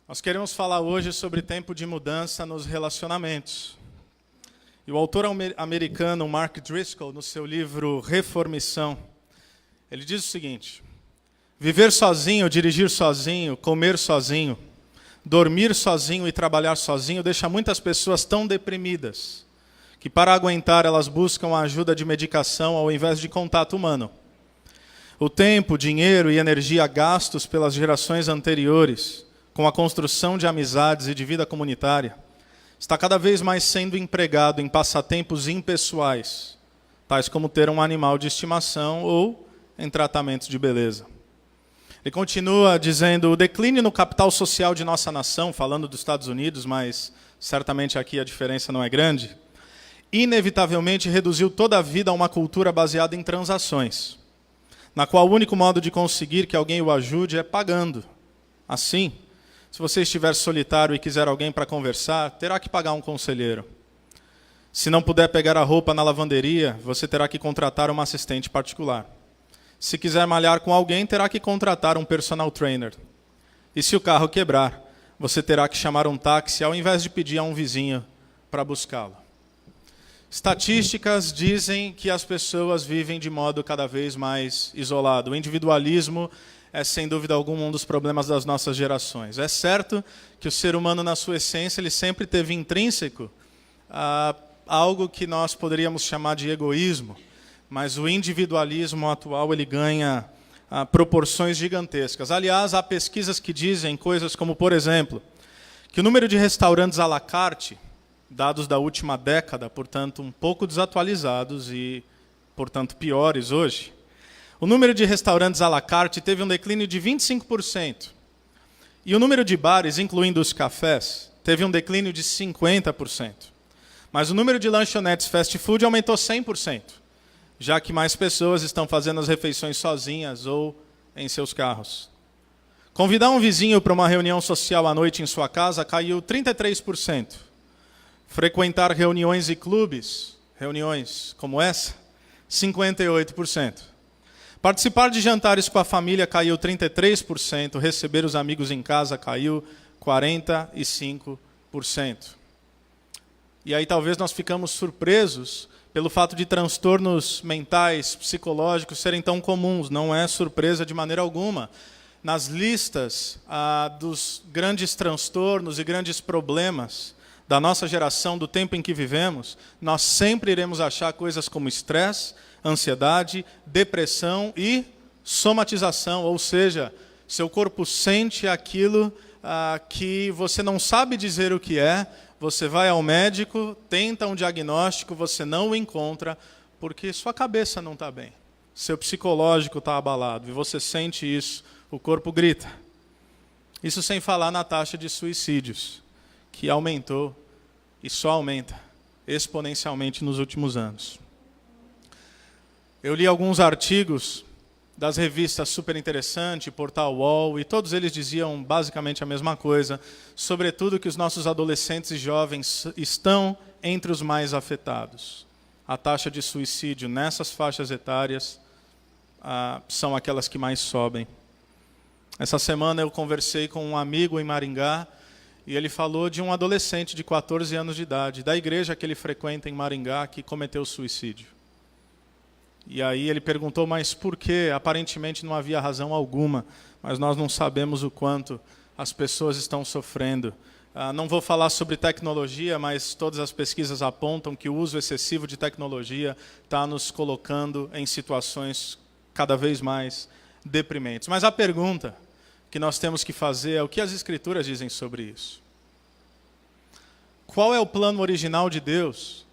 Nós queremos falar hoje sobre tempo de mudança nos relacionamentos. E o autor americano Mark Driscoll, no seu livro Reformição, ele diz o seguinte: viver sozinho, dirigir sozinho, comer sozinho, dormir sozinho e trabalhar sozinho deixa muitas pessoas tão deprimidas que para aguentar elas buscam a ajuda de medicação ao invés de contato humano. O tempo, dinheiro e energia gastos pelas gerações anteriores com a construção de amizades e de vida comunitária, está cada vez mais sendo empregado em passatempos impessoais, tais como ter um animal de estimação ou em tratamentos de beleza. Ele continua dizendo: o declínio no capital social de nossa nação, falando dos Estados Unidos, mas certamente aqui a diferença não é grande, inevitavelmente reduziu toda a vida a uma cultura baseada em transações, na qual o único modo de conseguir que alguém o ajude é pagando. Assim, se você estiver solitário e quiser alguém para conversar, terá que pagar um conselheiro. Se não puder pegar a roupa na lavanderia, você terá que contratar uma assistente particular. Se quiser malhar com alguém, terá que contratar um personal trainer. E se o carro quebrar, você terá que chamar um táxi ao invés de pedir a um vizinho para buscá-lo. Estatísticas dizem que as pessoas vivem de modo cada vez mais isolado. O individualismo é, sem dúvida alguma, um dos problemas das nossas gerações. É certo que o ser humano, na sua essência, ele sempre teve intrínseco algo que nós poderíamos chamar de egoísmo, mas o individualismo atual ele ganha proporções gigantescas. Aliás, há pesquisas que dizem coisas como, por exemplo, que o número de restaurantes à la carte, dados da última década, portanto, um pouco desatualizados e, portanto, piores hoje, o número de restaurantes à la carte teve um declínio de 25%. E o número de bares, incluindo os cafés, teve um declínio de 50%. Mas o número de lanchonetes fast food aumentou 100%, já que mais pessoas estão fazendo as refeições sozinhas ou em seus carros. Convidar um vizinho para uma reunião social à noite em sua casa caiu 33%. Frequentar reuniões e clubes, reuniões como essa, 58%. Participar de jantares com a família caiu 33%, receber os amigos em casa caiu 45%. E aí talvez nós ficamos surpresos pelo fato de transtornos mentais, psicológicos serem tão comuns. Não é surpresa de maneira alguma. Nas listas dos grandes transtornos e grandes problemas da nossa geração, do tempo em que vivemos, nós sempre iremos achar coisas como estresse, ansiedade, depressão e somatização, ou seja, seu corpo sente aquilo que você não sabe dizer o que é, você vai ao médico, tenta um diagnóstico, você não o encontra, porque sua cabeça não está bem, seu psicológico está abalado, e você sente isso, o corpo grita. Isso sem falar na taxa de suicídios, que aumentou e só aumenta exponencialmente nos últimos anos. Eu li alguns artigos das revistas Super Interessante, Portal UOL, e todos eles diziam basicamente a mesma coisa, sobretudo que os nossos adolescentes e jovens estão entre os mais afetados. A taxa de suicídio nessas faixas etárias são aquelas que mais sobem. Essa semana eu conversei com um amigo em Maringá, e ele falou de um adolescente de 14 anos de idade, da igreja que ele frequenta em Maringá, que cometeu suicídio. E aí ele perguntou, mas por quê? Aparentemente não havia razão alguma, mas nós não sabemos o quanto as pessoas estão sofrendo. Não vou falar sobre tecnologia, mas todas as pesquisas apontam que o uso excessivo de tecnologia está nos colocando em situações cada vez mais deprimentes. Mas a pergunta que nós temos que fazer é o que as Escrituras dizem sobre isso. Qual é o plano original de Deus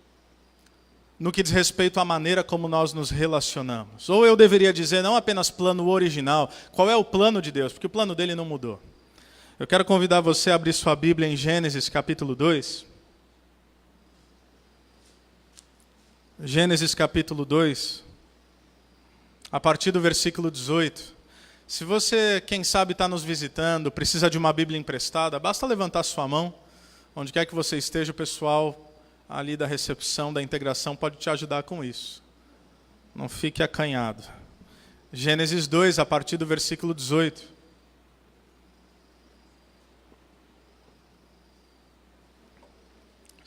no que diz respeito à maneira como nós nos relacionamos? Ou eu deveria dizer, não apenas plano original, qual é o plano de Deus? Porque o plano dele não mudou. Eu quero convidar você a abrir sua Bíblia em Gênesis capítulo 2. Gênesis capítulo 2, a partir do versículo 18. Se você, quem sabe, está nos visitando, precisa de uma Bíblia emprestada, basta levantar sua mão. Onde quer que você esteja, o pessoal ali da recepção, da integração, pode te ajudar com isso. Não fique acanhado. Gênesis 2, a partir do versículo 18.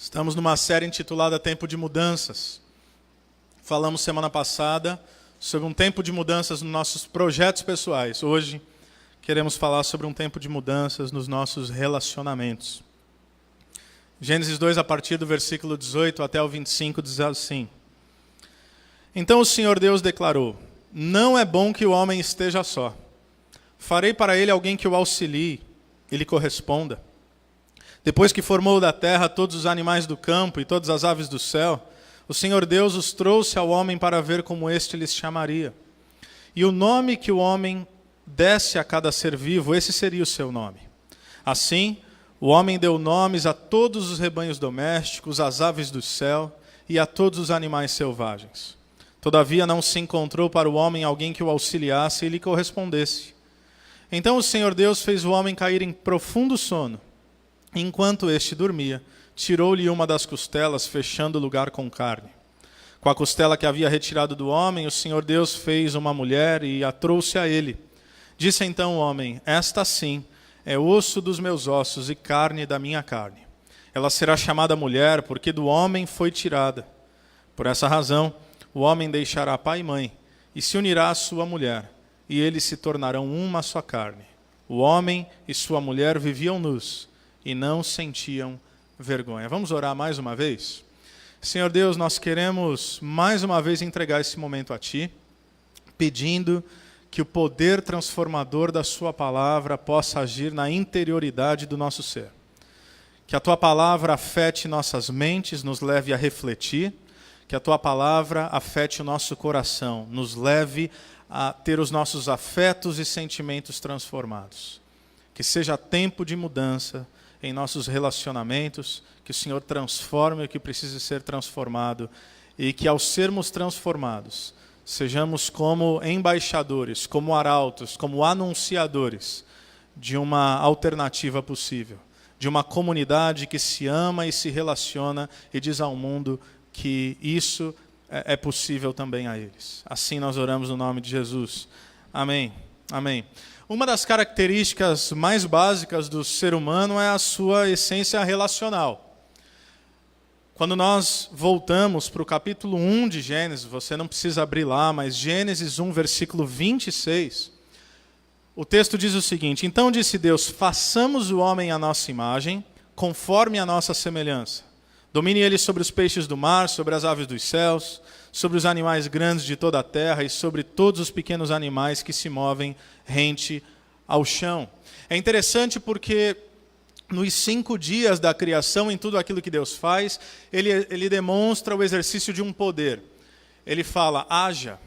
Estamos numa série intitulada Tempo de Mudanças. Falamos semana passada sobre um tempo de mudanças nos nossos projetos pessoais. Hoje queremos falar sobre um tempo de mudanças nos nossos relacionamentos. Gênesis 2, a partir do versículo 18 até o 25, diz assim: Então o Senhor Deus declarou: Não é bom que o homem esteja só. Farei para ele alguém que o auxilie e lhe corresponda. Depois que formou da terra todos os animais do campo e todas as aves do céu, o Senhor Deus os trouxe ao homem para ver como este lhes chamaria. E o nome que o homem desse a cada ser vivo, esse seria o seu nome. Assim, o homem deu nomes a todos os rebanhos domésticos, às aves do céu e a todos os animais selvagens. Todavia não se encontrou para o homem alguém que o auxiliasse e lhe correspondesse. Então o Senhor Deus fez o homem cair em profundo sono. Enquanto este dormia, tirou-lhe uma das costelas, fechando o lugar com carne. Com a costela que havia retirado do homem, o Senhor Deus fez uma mulher e a trouxe a ele. Disse então o homem: Esta sim é osso dos meus ossos e carne da minha carne. Ela será chamada mulher, porque do homem foi tirada. Por essa razão, o homem deixará pai e mãe, e se unirá à sua mulher, e eles se tornarão uma só carne. O homem e sua mulher viviam nus, e não sentiam vergonha. Vamos orar mais uma vez? Senhor Deus, nós queremos mais uma vez entregar esse momento a Ti, pedindo que o poder transformador da Sua palavra possa agir na interioridade do nosso ser. Que a Tua palavra afete nossas mentes, nos leve a refletir, que a Tua palavra afete o nosso coração, nos leve a ter os nossos afetos e sentimentos transformados. Que seja tempo de mudança em nossos relacionamentos, que o Senhor transforme o que precisa ser transformado e que ao sermos transformados, sejamos como embaixadores, como arautos, como anunciadores de uma alternativa possível, de uma comunidade que se ama e se relaciona e diz ao mundo que isso é possível também a eles. Assim nós oramos no nome de Jesus. Amém. Amém. Uma das características mais básicas do ser humano é a sua essência relacional. Quando nós voltamos para o capítulo 1 de Gênesis, você não precisa abrir lá, mas Gênesis 1, versículo 26, o texto diz o seguinte: Então disse Deus: Façamos o homem à nossa imagem, conforme a nossa semelhança. Domine ele sobre os peixes do mar, sobre as aves dos céus, sobre os animais grandes de toda a terra e sobre todos os pequenos animais que se movem rente ao chão. É interessante porque nos 5 dias da criação, em tudo aquilo que Deus faz, ele demonstra o exercício de um poder. Ele fala, haja.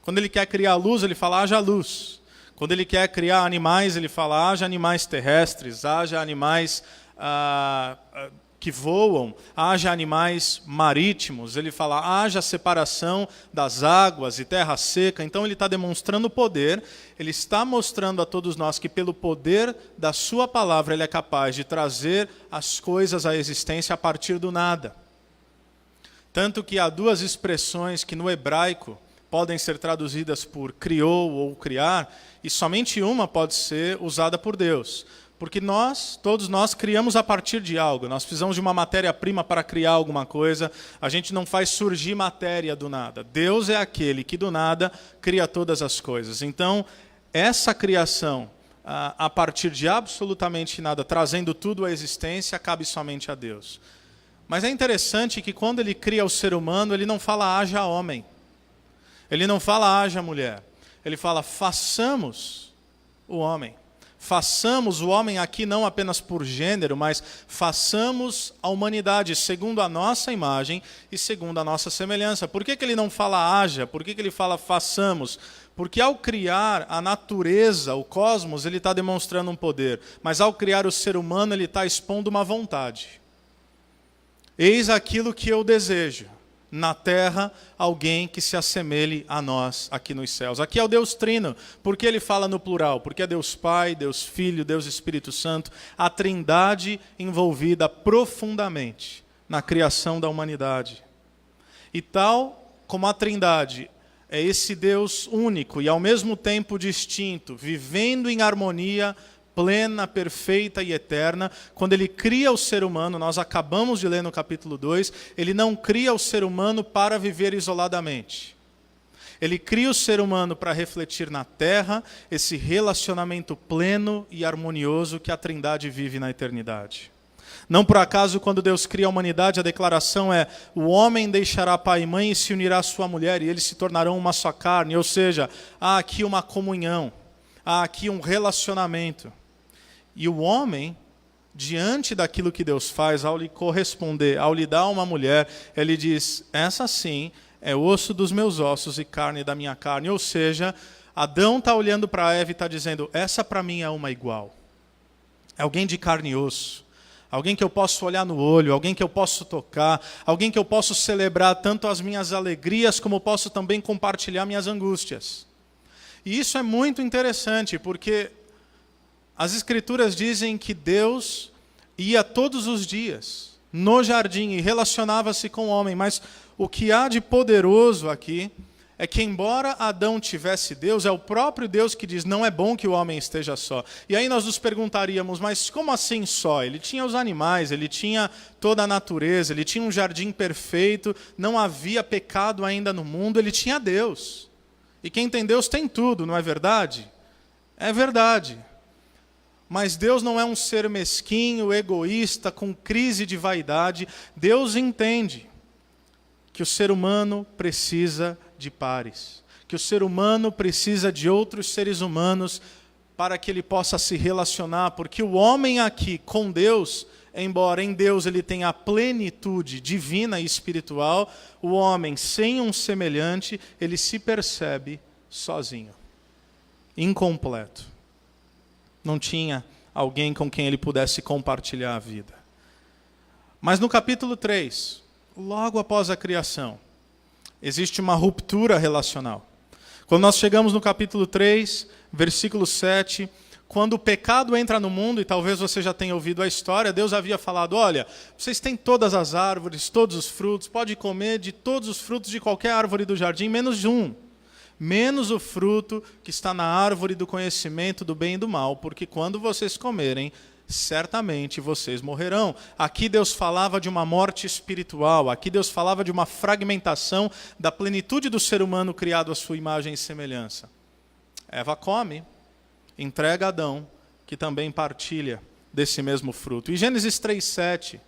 Quando ele quer criar a luz, ele fala, haja luz. Quando ele quer criar animais, ele fala, haja animais terrestres, haja animais que voam, haja animais marítimos, ele fala, haja separação das águas e terra seca. Então ele está demonstrando poder, ele está mostrando a todos nós que pelo poder da sua palavra ele é capaz de trazer as coisas à existência a partir do nada. Tanto que há 2 expressões que no hebraico podem ser traduzidas por criou ou criar, e somente uma pode ser usada por Deus. Porque todos nós criamos a partir de algo. Nós precisamos de uma matéria-prima para criar alguma coisa. A gente não faz surgir matéria do nada. Deus é aquele que do nada cria todas as coisas. Então, essa criação, a partir de absolutamente nada, trazendo tudo à existência, cabe somente a Deus. Mas é interessante que quando ele cria o ser humano, ele não fala haja homem. Ele não fala haja mulher. Ele fala façamos o homem. Façamos o homem aqui não apenas por gênero, mas façamos a humanidade segundo a nossa imagem e segundo a nossa semelhança. Por que ele não fala haja? Por que ele fala façamos? Porque ao criar a natureza, o cosmos, ele está demonstrando um poder. Mas ao criar o ser humano, ele está expondo uma vontade. Eis aquilo que eu desejo. Na terra, alguém que se assemelhe a nós aqui nos céus. Aqui é o Deus Trino. Por que ele fala no plural? Porque é Deus Pai, Deus Filho, Deus Espírito Santo, a Trindade envolvida profundamente na criação da humanidade. E tal como a Trindade é esse Deus único e ao mesmo tempo distinto, vivendo em harmonia plena, perfeita e eterna. Quando ele cria o ser humano, nós acabamos de ler no capítulo 2, ele não cria o ser humano para viver isoladamente. Ele cria o ser humano para refletir na terra esse relacionamento pleno e harmonioso que a Trindade vive na eternidade. Não por acaso, quando Deus cria a humanidade, a declaração é: o homem deixará pai e mãe e se unirá à sua mulher, e eles se tornarão uma só carne. Ou seja, há aqui uma comunhão, há aqui um relacionamento. E o homem, diante daquilo que Deus faz, ao lhe corresponder, ao lhe dar uma mulher, ele diz: essa sim é osso dos meus ossos e carne da minha carne. Ou seja, Adão está olhando para Eva e está dizendo: essa para mim é uma igual. É alguém de carne e osso. Alguém que eu posso olhar no olho, alguém que eu posso tocar, alguém que eu posso celebrar tanto as minhas alegrias como posso também compartilhar minhas angústias. E isso é muito interessante, porque as Escrituras dizem que Deus ia todos os dias no jardim e relacionava-se com o homem, mas o que há de poderoso aqui é que, embora Adão tivesse Deus, é o próprio Deus que diz: não é bom que o homem esteja só. E aí nós nos perguntaríamos: mas como assim só? Ele tinha os animais, ele tinha toda a natureza, ele tinha um jardim perfeito, não havia pecado ainda no mundo, ele tinha Deus. E quem tem Deus tem tudo, não é verdade? É verdade. Mas Deus não é um ser mesquinho, egoísta, com crise de vaidade. Deus entende que o ser humano precisa de pares, que o ser humano precisa de outros seres humanos para que ele possa se relacionar, porque o homem aqui com Deus, embora em Deus ele tenha a plenitude divina e espiritual, o homem sem um semelhante, ele se percebe sozinho, incompleto. Não tinha alguém com quem ele pudesse compartilhar a vida. Mas no capítulo 3, logo após a criação, existe uma ruptura relacional. Quando nós chegamos no capítulo 3, versículo 7, quando o pecado entra no mundo, e talvez você já tenha ouvido a história, Deus havia falado: olha, vocês têm todas as árvores, todos os frutos, pode comer de todos os frutos de qualquer árvore do jardim, menos um. Menos o fruto que está na árvore do conhecimento do bem e do mal, porque quando vocês comerem, certamente vocês morrerão. Aqui Deus falava de uma morte espiritual, aqui Deus falava de uma fragmentação da plenitude do ser humano criado à sua imagem e semelhança. Eva come, entrega a Adão, que também partilha desse mesmo fruto. E Gênesis 3:7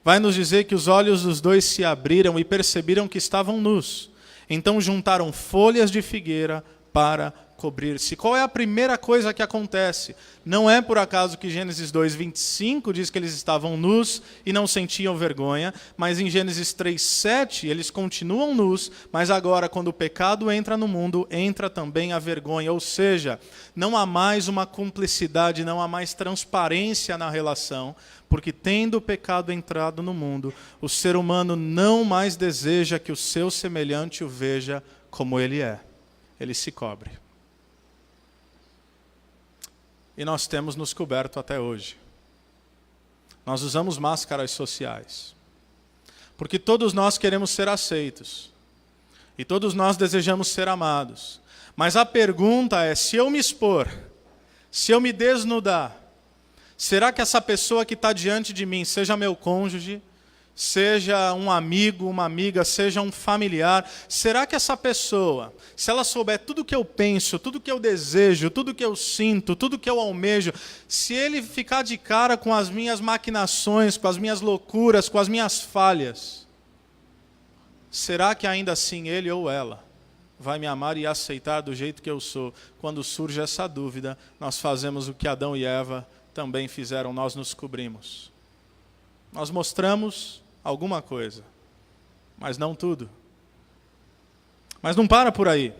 vai nos dizer que os olhos dos dois se abriram e perceberam que estavam nus. Então juntaram folhas de figueira para cobrir-se. Qual é a primeira coisa que acontece? Não é por acaso que Gênesis 2:25 diz que eles estavam nus e não sentiam vergonha, mas em Gênesis 3:7 eles continuam nus, mas agora quando o pecado entra no mundo, entra também a vergonha, ou seja, não há mais uma cumplicidade, não há mais transparência na relação, porque tendo o pecado entrado no mundo, o ser humano não mais deseja que o seu semelhante o veja como ele é. Ele se cobre. E nós temos nos coberto até hoje. Nós usamos máscaras sociais. Porque todos nós queremos ser aceitos. E todos nós desejamos ser amados. Mas a pergunta é: se eu me expor, se eu me desnudar, será que essa pessoa que está diante de mim, seja meu cônjuge, seja um amigo, uma amiga, seja um familiar, será que essa pessoa, se ela souber tudo o que eu penso, tudo o que eu desejo, tudo o que eu sinto, tudo o que eu almejo, se ele ficar de cara com as minhas maquinações, com as minhas loucuras, com as minhas falhas, será que ainda assim ele ou ela vai me amar e aceitar do jeito que eu sou? Quando surge essa dúvida, nós fazemos o que Adão e Eva também fizeram, nós nos cobrimos. Nós mostramos alguma coisa, mas não tudo. Mas não para por aí.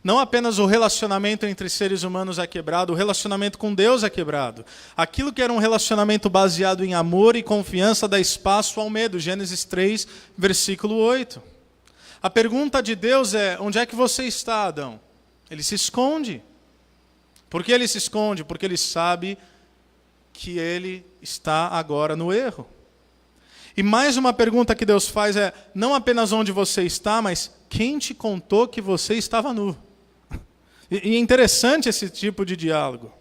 Não apenas o relacionamento entre seres humanos é quebrado, o relacionamento com Deus é quebrado. Aquilo que era um relacionamento baseado em amor e confiança dá espaço ao medo. Gênesis 3, versículo 8. A pergunta de Deus é: onde é que você está, Adão? Ele se esconde. Por que ele se esconde? Porque ele sabe que ele está agora no erro. E mais uma pergunta que Deus faz é: não apenas onde você está, mas quem te contou que você estava nu? E é interessante esse tipo de diálogo.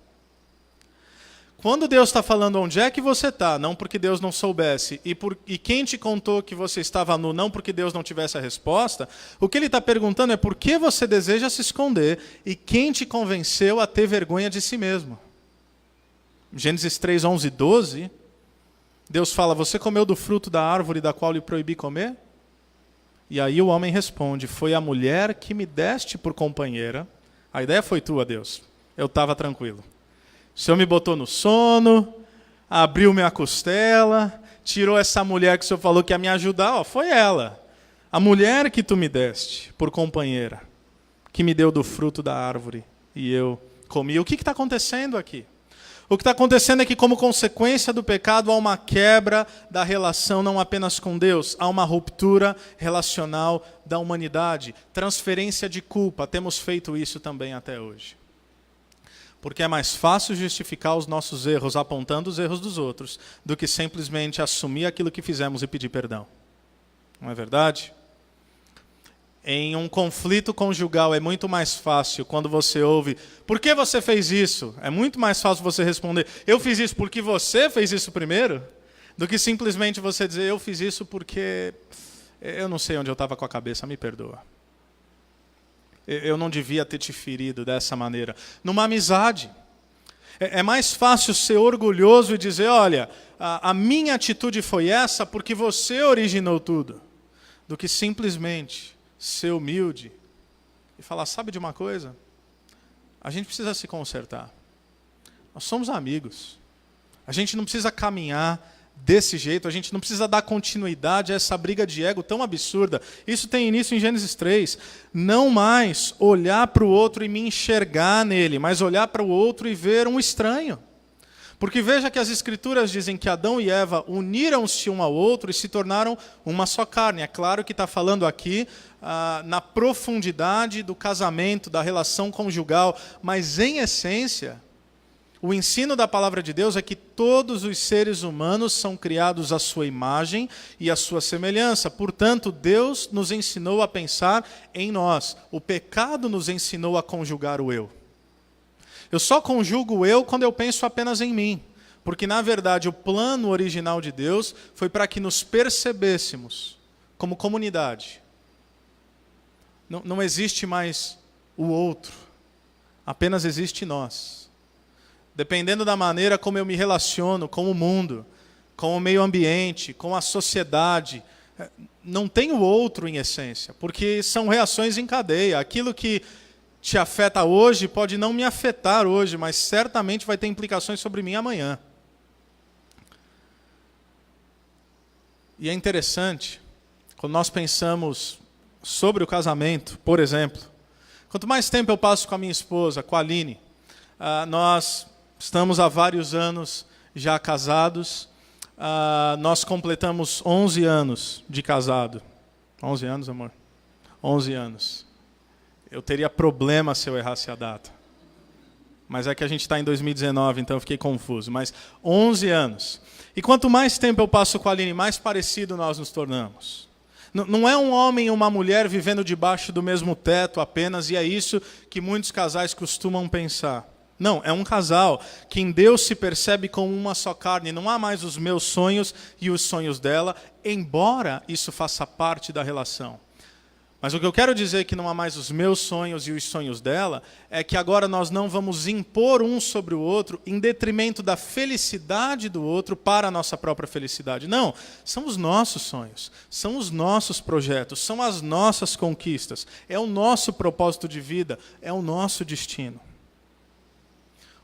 Quando Deus está falando onde é que você está, não porque Deus não soubesse, e quem te contou que você estava nu, não porque Deus não tivesse a resposta, o que ele está perguntando é por que você deseja se esconder e quem te convenceu a ter vergonha de si mesmo. Gênesis 3, 11 e 12, Deus fala, você comeu do fruto da árvore da qual lhe proibi comer? E aí o homem responde, foi a mulher que me deste por companheira. A ideia foi tua, Deus. Eu estava tranquilo. O Senhor me botou no sono, abriu minha costela, tirou essa mulher que o Senhor falou que ia me ajudar. Ó, foi ela. A mulher que tu me deste por companheira, que me deu do fruto da árvore e eu comi. O que está acontecendo aqui? O que está acontecendo é que, como consequência do pecado, há uma quebra da relação não apenas com Deus, há uma ruptura relacional da humanidade, transferência de culpa. Temos feito isso também até hoje. Porque é mais fácil justificar os nossos erros apontando os erros dos outros do que simplesmente assumir aquilo que fizemos e pedir perdão. Não é verdade? Em um conflito conjugal é muito mais fácil quando você ouve por que você fez isso? É muito mais fácil você responder eu fiz isso porque você fez isso primeiro do que simplesmente você dizer eu fiz isso porque eu não sei onde eu estava com a cabeça, me perdoa. Eu não devia ter te ferido dessa maneira. Numa amizade, é mais fácil ser orgulhoso e dizer olha, a minha atitude foi essa porque você originou tudo, do que simplesmente ser humilde e falar, sabe de uma coisa? A gente precisa se consertar. Nós somos amigos. A gente não precisa caminhar desse jeito, a gente não precisa dar continuidade a essa briga de ego tão absurda. Isso tem início em Gênesis 3. Não mais olhar para o outro e me enxergar nele, mas olhar para o outro e ver um estranho. Porque veja que as Escrituras dizem que Adão e Eva uniram-se um ao outro e se tornaram uma só carne. É claro que está falando aqui na profundidade do casamento, da relação conjugal, mas em essência, o ensino da palavra de Deus é que todos os seres humanos são criados à sua imagem e à sua semelhança. Portanto, Deus nos ensinou a pensar em nós. O pecado nos ensinou a conjugar o eu. Eu só conjugo o eu quando eu penso apenas em mim. Porque, na verdade, o plano original de Deus foi para que nos percebêssemos como comunidade. Não existe mais o outro. Apenas existe nós. Dependendo da maneira como eu me relaciono com o mundo, com o meio ambiente, com a sociedade, não tem o outro em essência, porque são reações em cadeia. Aquilo que te afeta hoje pode não me afetar hoje, mas certamente vai ter implicações sobre mim amanhã. E é interessante, quando nós pensamos sobre o casamento, por exemplo, quanto mais tempo eu passo com a minha esposa, com a Aline, nós estamos há vários anos já casados, nós completamos 11 anos de casado. 11 anos, amor? 11 anos. Eu teria problema se eu errasse a data. Mas é que a gente está em 2019, então eu fiquei confuso. Mas 11 anos. E quanto mais tempo eu passo com a Aline, mais parecido nós nos tornamos. Não é um homem e uma mulher vivendo debaixo do mesmo teto apenas, e é isso que muitos casais costumam pensar. Não, é um casal que em Deus se percebe como uma só carne. Não há mais os meus sonhos e os sonhos dela, embora isso faça parte da relação. Mas o que eu quero dizer é que não há mais os meus sonhos e os sonhos dela, é que agora nós não vamos impor um sobre o outro em detrimento da felicidade do outro para a nossa própria felicidade. Não, são os nossos sonhos, são os nossos projetos, são as nossas conquistas, é o nosso propósito de vida, é o nosso destino.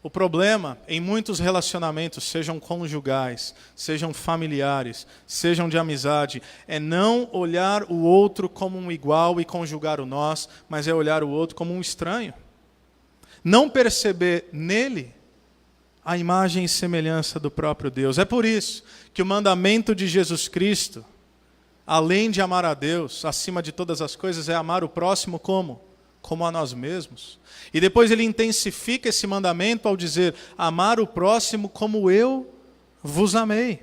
O problema em muitos relacionamentos, sejam conjugais, sejam familiares, sejam de amizade, é não olhar o outro como um igual e conjugar o nós, mas é olhar o outro como um estranho. Não perceber nele a imagem e semelhança do próprio Deus. É por isso que o mandamento de Jesus Cristo, além de amar a Deus, acima de todas as coisas, é amar o próximo como? Como a nós mesmos. E depois ele intensifica esse mandamento ao dizer, amar o próximo como eu vos amei.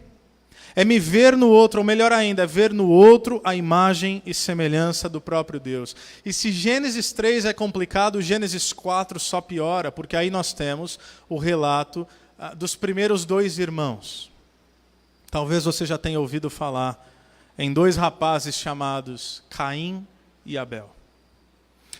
É me ver no outro, ou melhor ainda, é ver no outro a imagem e semelhança do próprio Deus. E se Gênesis 3 é complicado, Gênesis 4 só piora, porque aí nós temos o relato dos primeiros 2 irmãos. Talvez você já tenha ouvido falar em 2 rapazes chamados Caim e Abel.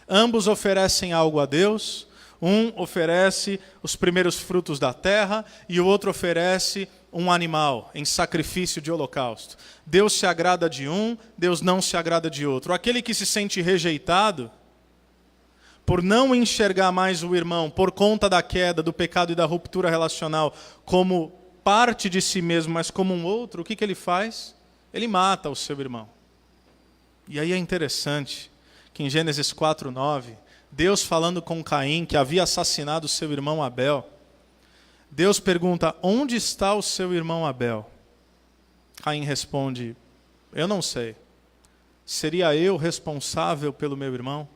Ambos oferecem algo a Deus. Um oferece os primeiros frutos da terra e o outro oferece um animal em sacrifício de holocausto. Deus se agrada de um, Deus não se agrada de outro. Aquele que se sente rejeitado, por não enxergar mais o irmão, por conta da queda, do pecado e da ruptura relacional, como parte de si mesmo, mas como um outro, o que ele faz? Ele mata o seu irmão. E aí é interessante que em Gênesis 4:9, Deus falando com Caim, que havia assassinado seu irmão Abel, Deus pergunta: onde está o seu irmão Abel? Caim responde: eu não sei. Seria eu responsável pelo meu irmão?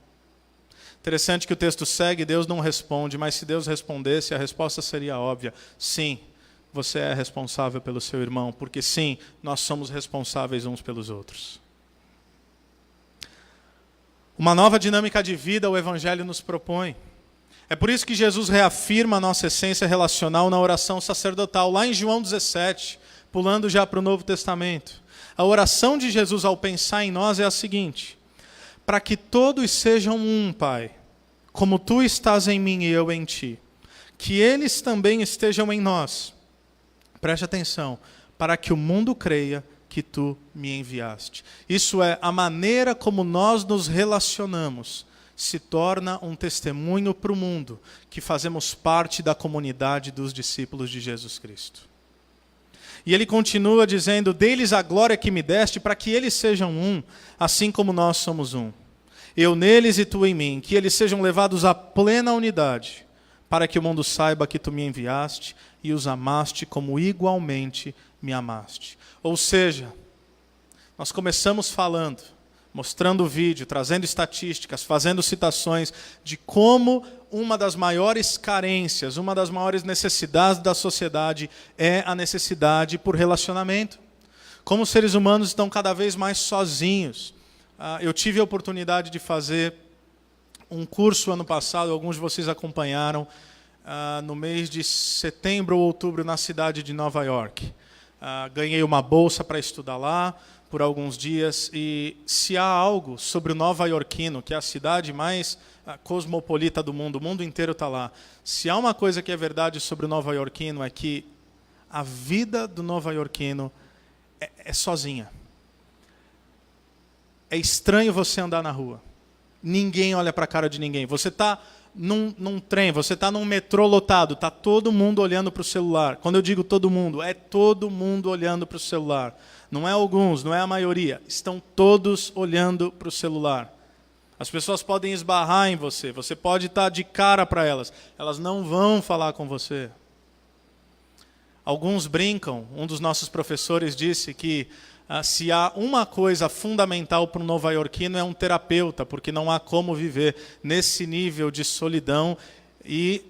Interessante que o texto segue, Deus não responde, mas se Deus respondesse, a resposta seria óbvia. Sim, você é responsável pelo seu irmão, porque sim, nós somos responsáveis uns pelos outros. Uma nova dinâmica de vida o Evangelho nos propõe. É por isso que Jesus reafirma a nossa essência relacional na oração sacerdotal, lá em João 17, pulando já para o Novo Testamento. A oração de Jesus ao pensar em nós é a seguinte: para que todos sejam um, Pai, como Tu estás em mim e eu em Ti, que eles também estejam em nós. Preste atenção, para que o mundo creia que Tu me enviaste. Isso é, a maneira como nós nos relacionamos se torna um testemunho para o mundo que fazemos parte da comunidade dos discípulos de Jesus Cristo. E ele continua dizendo: dê-lhes a glória que me deste, para que eles sejam um, assim como nós somos um. Eu neles e tu em mim, que eles sejam levados à plena unidade, para que o mundo saiba que tu me enviaste e os amaste como igualmente me amaste. Ou seja, nós começamos falando, mostrando o vídeo, trazendo estatísticas, fazendo citações de como uma das maiores carências, uma das maiores necessidades da sociedade é a necessidade por relacionamento. Como os seres humanos estão cada vez mais sozinhos. Eu tive a oportunidade de fazer um curso ano passado, alguns de vocês acompanharam, no mês de setembro ou outubro, na cidade de Nova York. Ganhei uma bolsa para estudar lá por alguns dias, e se há algo sobre o nova-iorquino, que é a cidade mais cosmopolita do mundo, o mundo inteiro está lá. Se há uma coisa que é verdade sobre o nova-iorquino, é que a vida do nova-iorquino é sozinha. É estranho você andar na rua. Ninguém olha para a cara de ninguém. Você está num trem, você está num metrô lotado, está todo mundo olhando para o celular. Quando eu digo todo mundo, é todo mundo olhando para o celular. Não é alguns, não é a maioria. Estão todos olhando para o celular. As pessoas podem esbarrar em você, você pode estar de cara para elas. Elas não vão falar com você. Alguns brincam, um dos nossos professores disse que se há uma coisa fundamental para um nova-iorquino é um terapeuta, porque não há como viver nesse nível de solidão e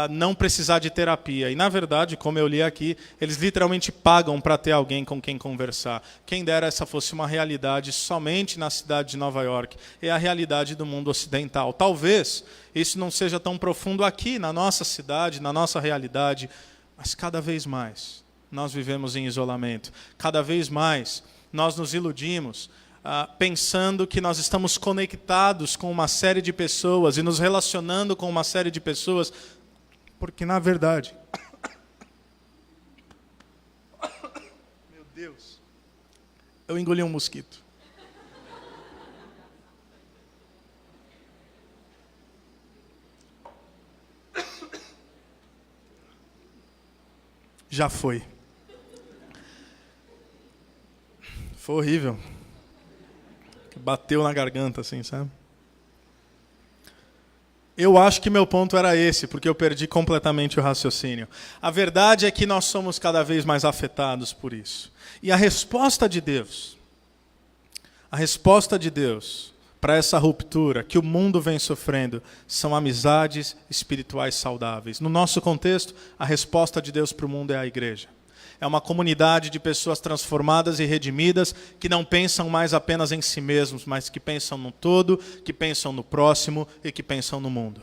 não precisar de terapia. E, na verdade, como eu li aqui, eles literalmente pagam para ter alguém com quem conversar. Quem dera essa fosse uma realidade somente na cidade de Nova York. É a realidade do mundo ocidental. Talvez isso não seja tão profundo aqui, na nossa cidade, na nossa realidade, mas cada vez mais nós vivemos em isolamento. Cada vez mais nós nos iludimos pensando que nós estamos conectados com uma série de pessoas e nos relacionando com uma série de pessoas, porque na verdade... Meu Deus, eu engoli um mosquito. Já foi. Foi horrível. Bateu na garganta, assim, sabe? Eu acho que meu ponto era esse, porque eu perdi completamente o raciocínio. A verdade é que nós somos cada vez mais afetados por isso. E a resposta de Deus para essa ruptura que o mundo vem sofrendo são amizades espirituais saudáveis. No nosso contexto, a resposta de Deus para o mundo é a igreja. É uma comunidade de pessoas transformadas e redimidas que não pensam mais apenas em si mesmos, mas que pensam no todo, que pensam no próximo e que pensam no mundo.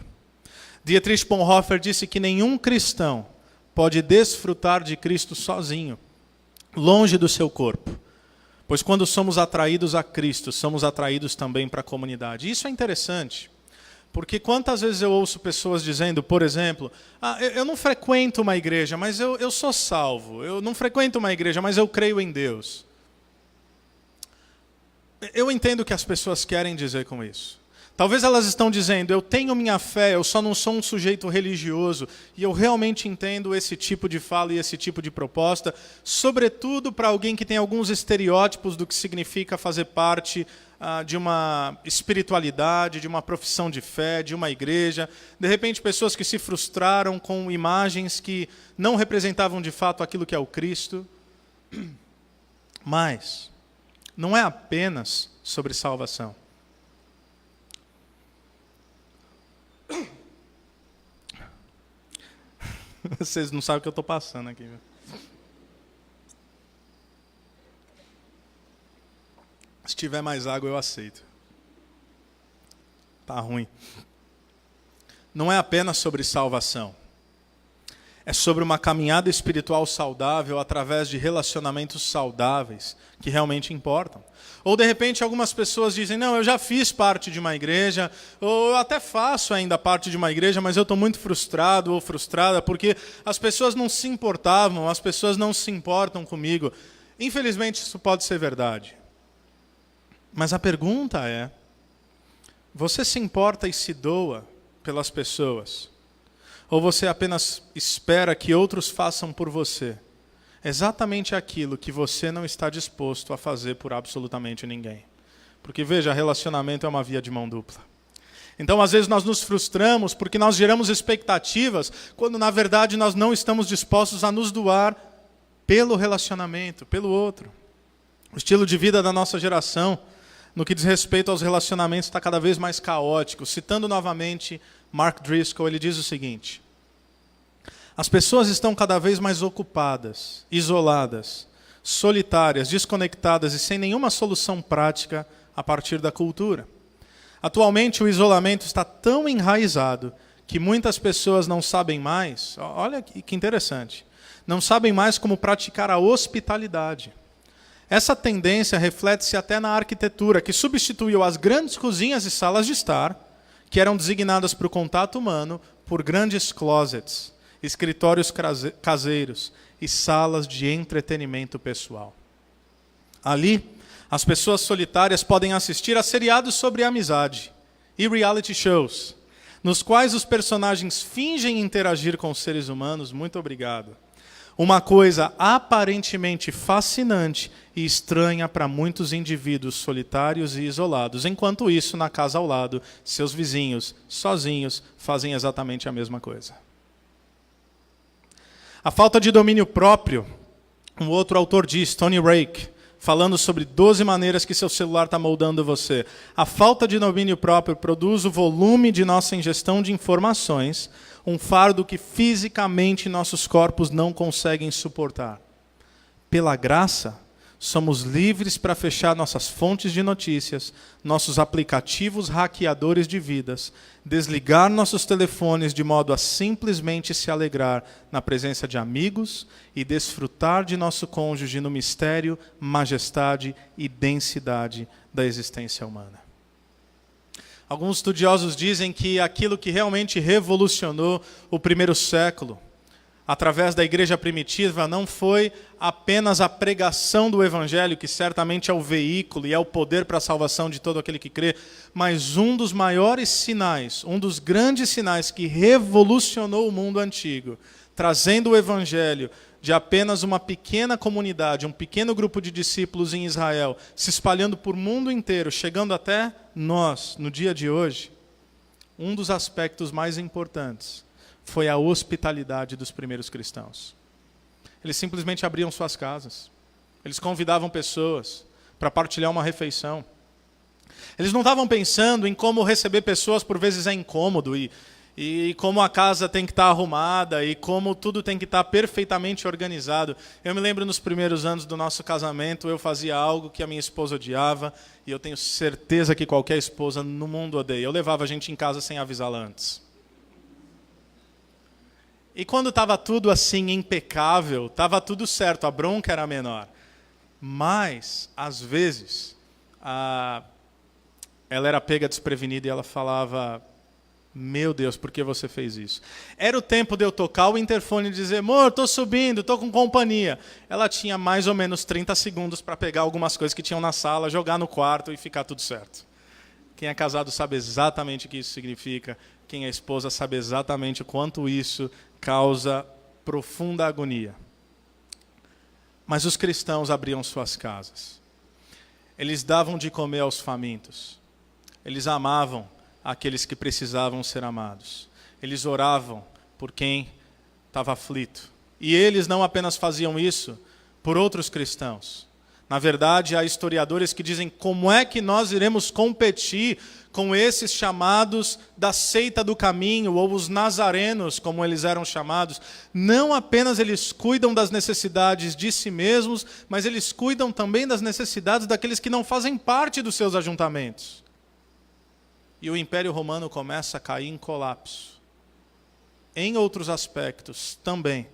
Dietrich Bonhoeffer disse que nenhum cristão pode desfrutar de Cristo sozinho, longe do seu corpo. Pois quando somos atraídos a Cristo, somos atraídos também para a comunidade. Isso é interessante, porque quantas vezes eu ouço pessoas dizendo, por exemplo, eu não frequento uma igreja, mas eu sou salvo. Eu não frequento uma igreja, mas eu creio em Deus. Eu entendo o que as pessoas querem dizer com isso. Talvez elas estão dizendo, eu tenho minha fé, eu só não sou um sujeito religioso, e eu realmente entendo esse tipo de fala e esse tipo de proposta, sobretudo para alguém que tem alguns estereótipos do que significa fazer parte de uma espiritualidade, de uma profissão de fé, de uma igreja. De repente, pessoas que se frustraram com imagens que não representavam de fato aquilo que é o Cristo. Mas não é apenas sobre salvação. Vocês não sabem o que eu estou passando aqui. Viu? Se tiver mais água, eu aceito. Tá ruim. Não é apenas sobre salvação. É sobre uma caminhada espiritual saudável através de relacionamentos saudáveis que realmente importam. Ou, de repente, algumas pessoas dizem, não, eu já fiz parte de uma igreja, ou eu até faço ainda parte de uma igreja, mas eu estou muito frustrado ou frustrada porque as pessoas não se importavam, as pessoas não se importam comigo. Infelizmente, isso pode ser verdade. Mas a pergunta é, você se importa e se doa pelas pessoas? Ou você apenas espera que outros façam por você exatamente aquilo que você não está disposto a fazer por absolutamente ninguém? Porque, veja, relacionamento é uma via de mão dupla. Então, às vezes, nós nos frustramos porque nós geramos expectativas, quando, na verdade, nós não estamos dispostos a nos doar pelo relacionamento, pelo outro. O estilo de vida da nossa geração, no que diz respeito aos relacionamentos, está cada vez mais caótico. Citando novamente Mark Driscoll, ele diz o seguinte: as pessoas estão cada vez mais ocupadas, isoladas, solitárias, desconectadas e sem nenhuma solução prática a partir da cultura. Atualmente, o isolamento está tão enraizado que muitas pessoas não sabem mais, olha que interessante, não sabem mais como praticar a hospitalidade. Essa tendência reflete-se até na arquitetura, que substituiu as grandes cozinhas e salas de estar, que eram designadas para o contato humano, por grandes closets, escritórios caseiros e salas de entretenimento pessoal. Ali, as pessoas solitárias podem assistir a seriados sobre amizade e reality shows, nos quais os personagens fingem interagir com os seres humanos. Muito obrigado. Uma coisa aparentemente fascinante e estranha para muitos indivíduos solitários e isolados. Enquanto isso, na casa ao lado, seus vizinhos, sozinhos, fazem exatamente a mesma coisa. A falta de domínio próprio, um outro autor diz, Tony Rake, falando sobre 12 maneiras que seu celular está moldando você. A falta de domínio próprio produz o volume de nossa ingestão de informações, um fardo que fisicamente nossos corpos não conseguem suportar. Pela graça, somos livres para fechar nossas fontes de notícias, nossos aplicativos hackeadores de vidas, desligar nossos telefones de modo a simplesmente se alegrar na presença de amigos e desfrutar de nosso cônjuge no mistério, majestade e densidade da existência humana. Alguns estudiosos dizem que aquilo que realmente revolucionou o primeiro século, através da igreja primitiva, não foi apenas a pregação do evangelho, que certamente é o veículo e é o poder para a salvação de todo aquele que crê, mas um dos maiores sinais, um dos grandes sinais que revolucionou o mundo antigo, trazendo o evangelho de apenas uma pequena comunidade, um pequeno grupo de discípulos em Israel, se espalhando por mundo inteiro, chegando até nós, no dia de hoje. Um dos aspectos mais importantes foi a hospitalidade dos primeiros cristãos. Eles simplesmente abriam suas casas. Eles convidavam pessoas para partilhar uma refeição. Eles não estavam pensando em como receber pessoas, por vezes é incômodo, e como a casa tem que estar arrumada, e como tudo tem que estar perfeitamente organizado. Eu me lembro nos primeiros anos do nosso casamento, eu fazia algo que a minha esposa odiava, e eu tenho certeza que qualquer esposa no mundo odeia. Eu levava a gente em casa sem avisá-la antes. E quando estava tudo assim impecável, estava tudo certo, a bronca era menor. Mas, às vezes, ela era pega desprevenida e ela falava: meu Deus, por que você fez isso? Era o tempo de eu tocar o interfone e dizer: amor, estou subindo, estou com companhia. Ela tinha mais ou menos 30 segundos para pegar algumas coisas que tinham na sala, jogar no quarto e ficar tudo certo. Quem é casado sabe exatamente o que isso significa. Quem é esposa sabe exatamente o quanto isso causa profunda agonia. Mas os cristãos abriam suas casas. Eles davam de comer aos famintos. Eles amavam aqueles que precisavam ser amados. Eles oravam por quem estava aflito. E eles não apenas faziam isso por outros cristãos. Na verdade, há historiadores que dizem: como é que nós iremos competir com esses chamados da seita do caminho, ou os nazarenos, como eles eram chamados? Não apenas eles cuidam das necessidades de si mesmos, mas eles cuidam também das necessidades daqueles que não fazem parte dos seus ajuntamentos. E o Império Romano começa a cair em colapso. Em outros aspectos também,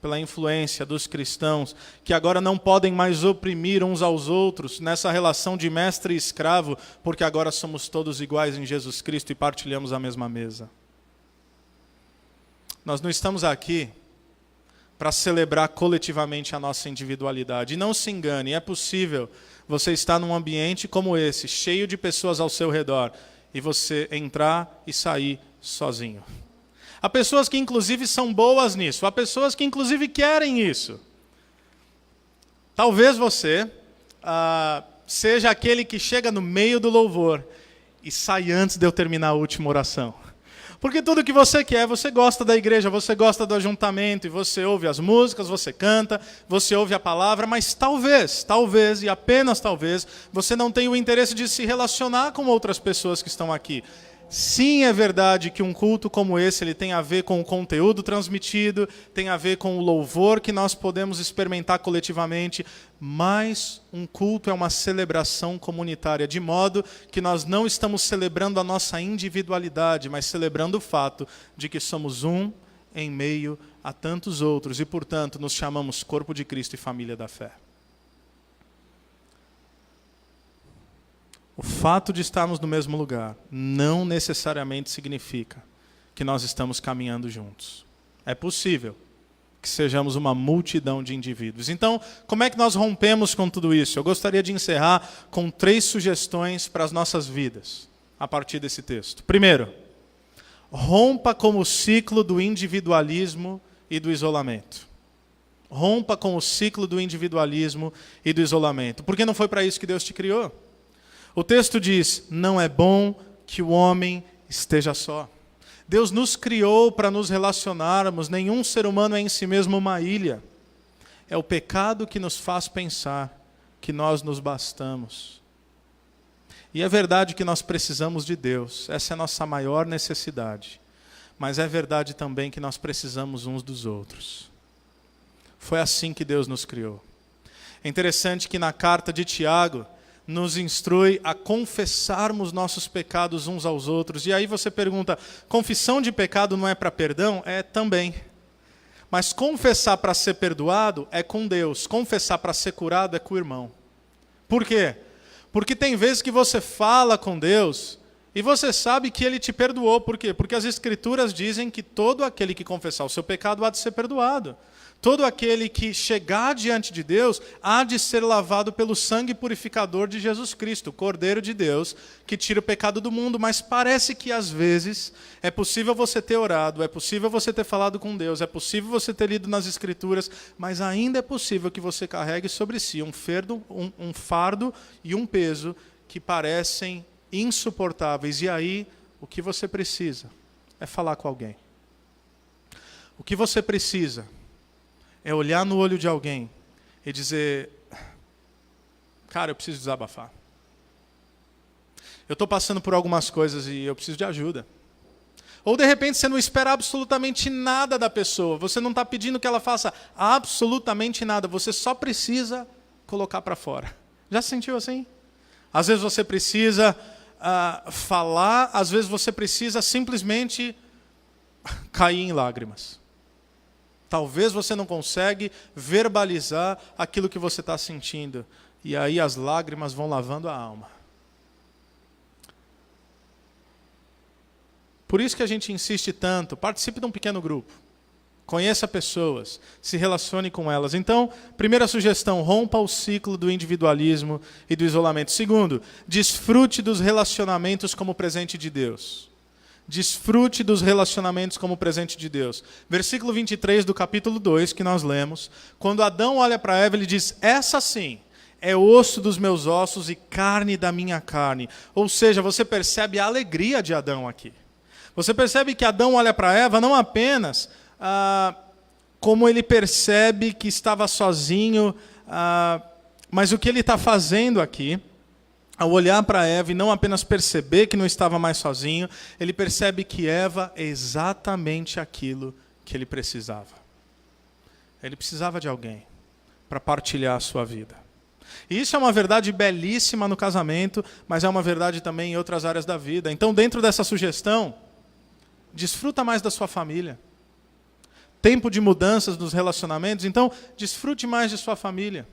pela influência dos cristãos, que agora não podem mais oprimir uns aos outros nessa relação de mestre e escravo, porque agora somos todos iguais em Jesus Cristo e partilhamos a mesma mesa. Nós não estamos aqui para celebrar coletivamente a nossa individualidade. E não se engane, é possível você estar num ambiente como esse, cheio de pessoas ao seu redor, e você entrar e sair sozinho. Há pessoas que inclusive são boas nisso, há pessoas que inclusive querem isso. Talvez você seja aquele que chega no meio do louvor e sai antes de eu terminar a última oração. Porque tudo que você quer, você gosta da igreja, você gosta do ajuntamento, e você ouve as músicas, você canta, você ouve a palavra, mas talvez, e apenas talvez, você não tenha o interesse de se relacionar com outras pessoas que estão aqui. Sim, é verdade que um culto como esse ele tem a ver com o conteúdo transmitido, tem a ver com o louvor que nós podemos experimentar coletivamente, mas um culto é uma celebração comunitária, de modo que nós não estamos celebrando a nossa individualidade, mas celebrando o fato de que somos um em meio a tantos outros e, portanto, nos chamamos corpo de Cristo e família da fé. O fato de estarmos no mesmo lugar não necessariamente significa que nós estamos caminhando juntos. É possível que sejamos uma multidão de indivíduos. Então, como é que nós rompemos com tudo isso? Eu gostaria de encerrar com 3 sugestões para as nossas vidas, a partir desse texto. Primeiro, rompa com o ciclo do individualismo e do isolamento. Rompa com o ciclo do individualismo e do isolamento. Porque não foi para isso que Deus te criou. O texto diz: não é bom que o homem esteja só. Deus nos criou para nos relacionarmos, nenhum ser humano é em si mesmo uma ilha. É o pecado que nos faz pensar que nós nos bastamos. E é verdade que nós precisamos de Deus, essa é a nossa maior necessidade. Mas é verdade também que nós precisamos uns dos outros. Foi assim que Deus nos criou. É interessante que na carta de Tiago, nos instrui a confessarmos nossos pecados uns aos outros. E aí você pergunta: confissão de pecado não é para perdão? É também. Mas confessar para ser perdoado é com Deus. Confessar para ser curado é com o irmão. Por quê? Porque tem vezes que você fala com Deus e você sabe que Ele te perdoou. Por quê? Porque as Escrituras dizem que todo aquele que confessar o seu pecado há de ser perdoado. Todo aquele que chegar diante de Deus há de ser lavado pelo sangue purificador de Jesus Cristo, o Cordeiro de Deus, que tira o pecado do mundo. Mas parece que às vezes é possível você ter orado, é possível você ter falado com Deus, é possível você ter lido nas Escrituras, mas ainda é possível que você carregue sobre si um fardo e um peso que parecem insuportáveis. E aí, o que você precisa é falar com alguém. O que você precisa é olhar no olho de alguém e dizer: cara, eu preciso desabafar. Eu estou passando por algumas coisas e eu preciso de ajuda. Ou de repente você não espera absolutamente nada da pessoa. Você não está pedindo que ela faça absolutamente nada. Você só precisa colocar para fora. Já se sentiu assim? Às vezes você precisa falar, às vezes você precisa simplesmente cair em lágrimas. Talvez você não consegue verbalizar aquilo que você está sentindo. E aí as lágrimas vão lavando a alma. Por isso que a gente insiste tanto, participe de um pequeno grupo. Conheça pessoas, se relacione com elas. Então, primeira sugestão, rompa o ciclo do individualismo e do isolamento. Segundo, desfrute dos relacionamentos como presente de Deus. Desfrute dos relacionamentos como presente de Deus. Versículo 23 do capítulo 2, que nós lemos. Quando Adão olha para Eva, ele diz, essa sim é osso dos meus ossos e carne da minha carne. Ou seja, você percebe a alegria de Adão aqui. Você percebe que Adão olha para Eva não apenas como ele percebe que estava sozinho, mas o que ele está fazendo aqui, ao olhar para Eva e não apenas perceber que não estava mais sozinho, ele percebe que Eva é exatamente aquilo que ele precisava. Ele precisava de alguém para partilhar a sua vida. E isso é uma verdade belíssima no casamento, mas é uma verdade também em outras áreas da vida. Então, dentro dessa sugestão, desfruta mais da sua família. Tempo de mudanças nos relacionamentos, então desfrute mais de sua família.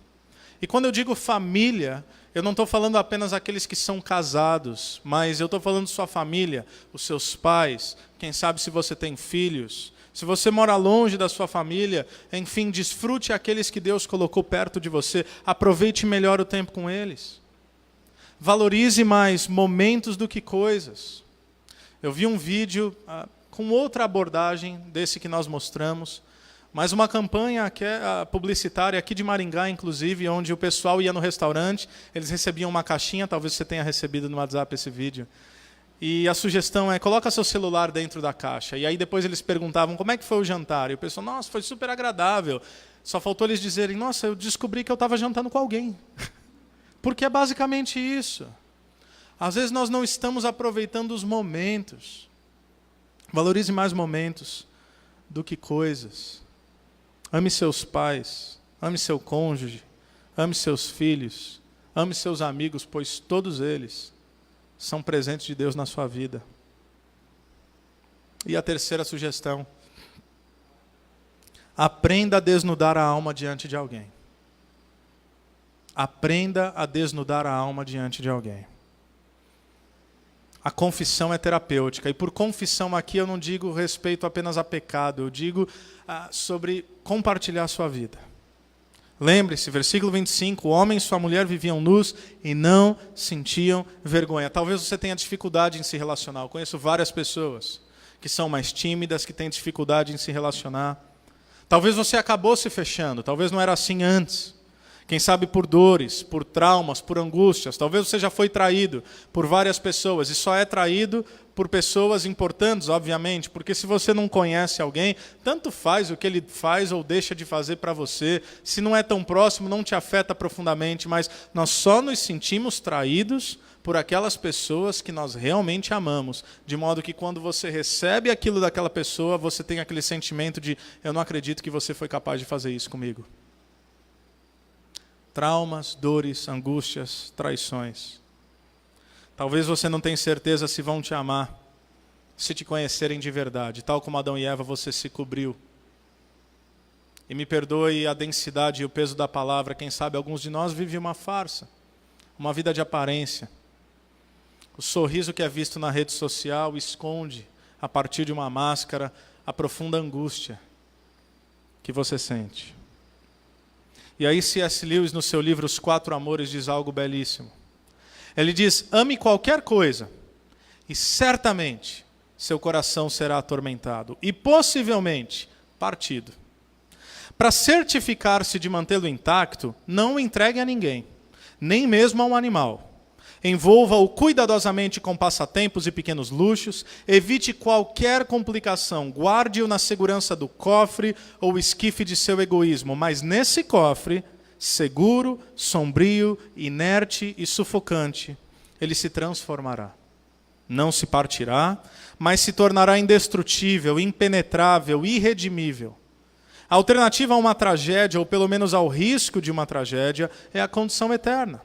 E quando eu digo família, eu não estou falando apenas aqueles que são casados, mas eu estou falando de sua família, os seus pais, quem sabe se você tem filhos. Se você mora longe da sua família, enfim, desfrute aqueles que Deus colocou perto de você. Aproveite melhor o tempo com eles. Valorize mais momentos do que coisas. Eu vi um vídeo com outra abordagem desse que nós mostramos, mas uma campanha publicitária aqui de Maringá, inclusive, onde o pessoal ia no restaurante, eles recebiam uma caixinha, talvez você tenha recebido no WhatsApp esse vídeo, e a sugestão é, coloca seu celular dentro da caixa, e aí depois eles perguntavam, como é que foi o jantar? E o pessoal, nossa, foi super agradável, só faltou eles dizerem, nossa, eu descobri que eu estava jantando com alguém, porque é basicamente isso. Às vezes nós não estamos aproveitando os momentos. Valorize mais momentos do que coisas. Ame seus pais, ame seu cônjuge, ame seus filhos, ame seus amigos, pois todos eles são presentes de Deus na sua vida. E a terceira sugestão, aprenda a desnudar a alma diante de alguém. Aprenda a desnudar a alma diante de alguém. A confissão é terapêutica. E por confissão aqui eu não digo respeito apenas a pecado, eu digo sobre compartilhar a sua vida. Lembre-se, versículo 25, o homem e sua mulher viviam nus e não sentiam vergonha. Talvez você tenha dificuldade em se relacionar. Eu conheço várias pessoas que são mais tímidas, que têm dificuldade em se relacionar. Talvez você acabou se fechando, talvez não era assim antes. Quem sabe por dores, por traumas, por angústias. Talvez você já foi traído por várias pessoas e só é traído por pessoas importantes, obviamente, porque se você não conhece alguém, tanto faz o que ele faz ou deixa de fazer para você. Se não é tão próximo, não te afeta profundamente, mas nós só nos sentimos traídos por aquelas pessoas que nós realmente amamos, de modo que quando você recebe aquilo daquela pessoa, você tem aquele sentimento de, eu não acredito que você foi capaz de fazer isso comigo. Traumas, dores, angústias, traições. Talvez você não tenha certeza se vão te amar, se te conhecerem de verdade. Tal como Adão e Eva, você se cobriu. E me perdoe a densidade e o peso da palavra, quem sabe alguns de nós vivem uma farsa, uma vida de aparência. O sorriso que é visto na rede social esconde, a partir de uma máscara, a profunda angústia que você sente. E aí C.S. Lewis, no seu livro Os Quatro Amores, diz algo belíssimo. Ele diz, ame qualquer coisa, e certamente seu coração será atormentado, e possivelmente partido. Para certificar-se de mantê-lo intacto, não o entregue a ninguém, nem mesmo a um animal. Envolva-o cuidadosamente com passatempos e pequenos luxos, evite qualquer complicação, guarde-o na segurança do cofre ou esquife de seu egoísmo, mas nesse cofre, seguro, sombrio, inerte e sufocante, ele se transformará. Não se partirá, mas se tornará indestrutível, impenetrável, irredimível. A alternativa a uma tragédia, ou pelo menos ao risco de uma tragédia, é a condição eterna.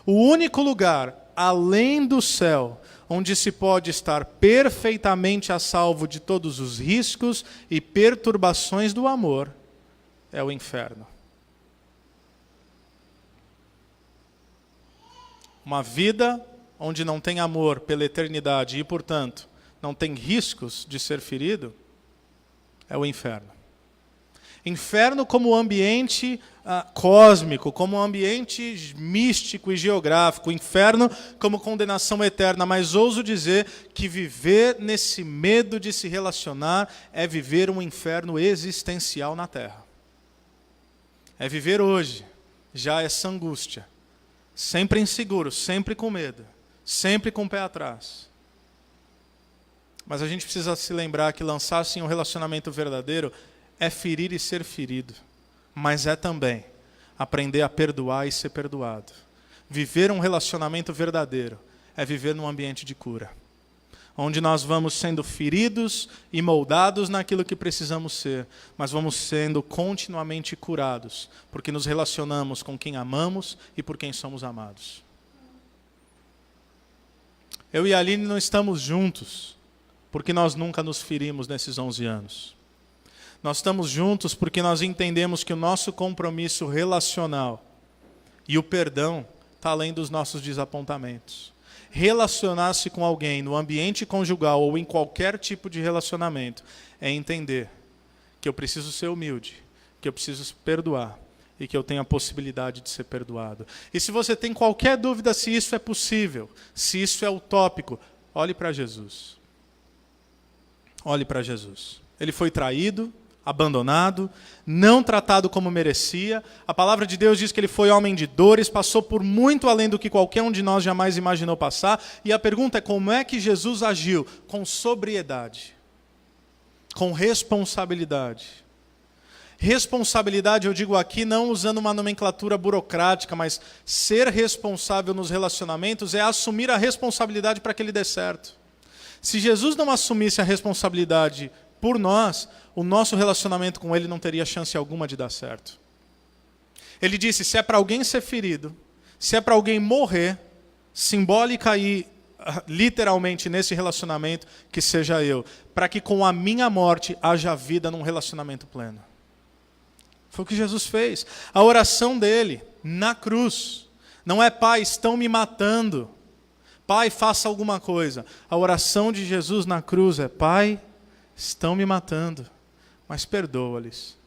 O único lugar além do céu, onde se pode estar perfeitamente a salvo de todos os riscos e perturbações do amor, é o inferno. Uma vida onde não tem amor pela eternidade e, portanto, não tem riscos de ser ferido, é o inferno. Inferno como ambiente cósmico, como ambiente místico e geográfico. Inferno como condenação eterna. Mas ouso dizer que viver nesse medo de se relacionar é viver um inferno existencial na Terra. É viver hoje, já essa angústia. Sempre inseguro, sempre com medo, sempre com o pé atrás. Mas a gente precisa se lembrar que lançar-se em um relacionamento verdadeiro é ferir e ser ferido, mas é também aprender a perdoar e ser perdoado. Viver um relacionamento verdadeiro é viver num ambiente de cura, onde nós vamos sendo feridos e moldados naquilo que precisamos ser, mas vamos sendo continuamente curados, porque nos relacionamos com quem amamos e por quem somos amados. Eu e a Aline não estamos juntos porque nós nunca nos ferimos nesses 11 anos. Nós estamos juntos porque nós entendemos que o nosso compromisso relacional e o perdão está além dos nossos desapontamentos. Relacionar-se com alguém no ambiente conjugal ou em qualquer tipo de relacionamento é entender que eu preciso ser humilde, que eu preciso perdoar e que eu tenho a possibilidade de ser perdoado. E se você tem qualquer dúvida se isso é possível, se isso é utópico, olhe para Jesus. Olhe para Jesus. Ele foi traído, abandonado, não tratado como merecia. A palavra de Deus diz que ele foi homem de dores, passou por muito além do que qualquer um de nós jamais imaginou passar. E a pergunta é como é que Jesus agiu? Com sobriedade, com responsabilidade. Responsabilidade, eu digo aqui, não usando uma nomenclatura burocrática, mas ser responsável nos relacionamentos é assumir a responsabilidade para que ele dê certo. Se Jesus não assumisse a responsabilidade por nós, o nosso relacionamento com ele não teria chance alguma de dar certo. Ele disse, se é para alguém ser ferido, se é para alguém morrer, simbólica e literalmente nesse relacionamento, que seja eu, para que com a minha morte haja vida num relacionamento pleno. Foi o que Jesus fez. A oração dele na cruz não é, Pai, estão me matando. Pai, faça alguma coisa. A oração de Jesus na cruz é, Pai, estão me matando, mas perdoa-lhes,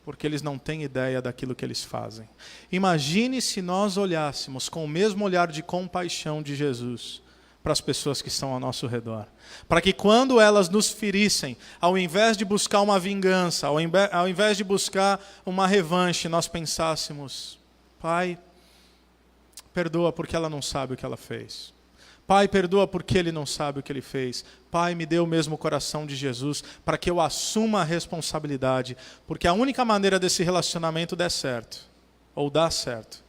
porque eles não têm ideia daquilo que eles fazem. Imagine se nós olhássemos com o mesmo olhar de compaixão de Jesus para as pessoas que estão ao nosso redor. Para que quando elas nos ferissem, ao invés de buscar uma vingança, ao invés de buscar uma revanche, nós pensássemos, Pai, perdoa porque ela não sabe o que ela fez. Pai, perdoa porque ele não sabe o que ele fez. Pai, me dê o mesmo coração de Jesus para que eu assuma a responsabilidade. Porque a única maneira desse relacionamento der certo, ou dar certo,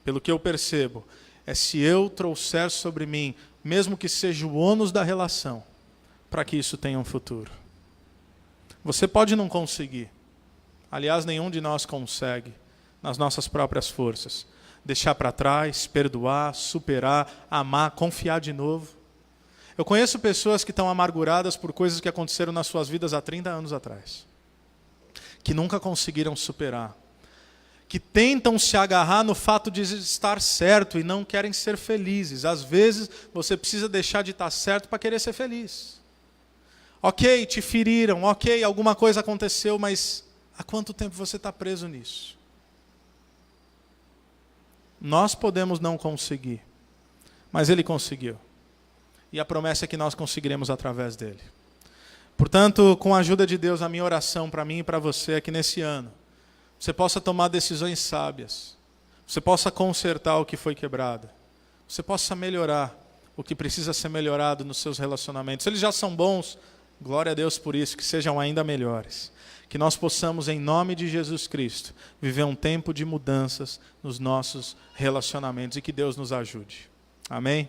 pelo que eu percebo, é se eu trouxer sobre mim, mesmo que seja o ônus da relação, para que isso tenha um futuro. Você pode não conseguir. Aliás, nenhum de nós consegue, nas nossas próprias forças. Deixar para trás, perdoar, superar, amar, confiar de novo. Eu conheço pessoas que estão amarguradas por coisas que aconteceram nas suas vidas há 30 anos atrás. Que nunca conseguiram superar. Que tentam se agarrar no fato de estar certo e não querem ser felizes. Às vezes, você precisa deixar de estar certo para querer ser feliz. Ok, te feriram, ok, alguma coisa aconteceu, mas há quanto tempo você está preso nisso? Nós podemos não conseguir, mas ele conseguiu. E a promessa é que nós conseguiremos através dele. Portanto, com a ajuda de Deus, a minha oração para mim e para você é que nesse ano, você possa tomar decisões sábias, você possa consertar o que foi quebrado, você possa melhorar o que precisa ser melhorado nos seus relacionamentos. Eles já são bons, glória a Deus por isso, que sejam ainda melhores. Que nós possamos, em nome de Jesus Cristo, viver um tempo de mudanças nos nossos relacionamentos e que Deus nos ajude. Amém?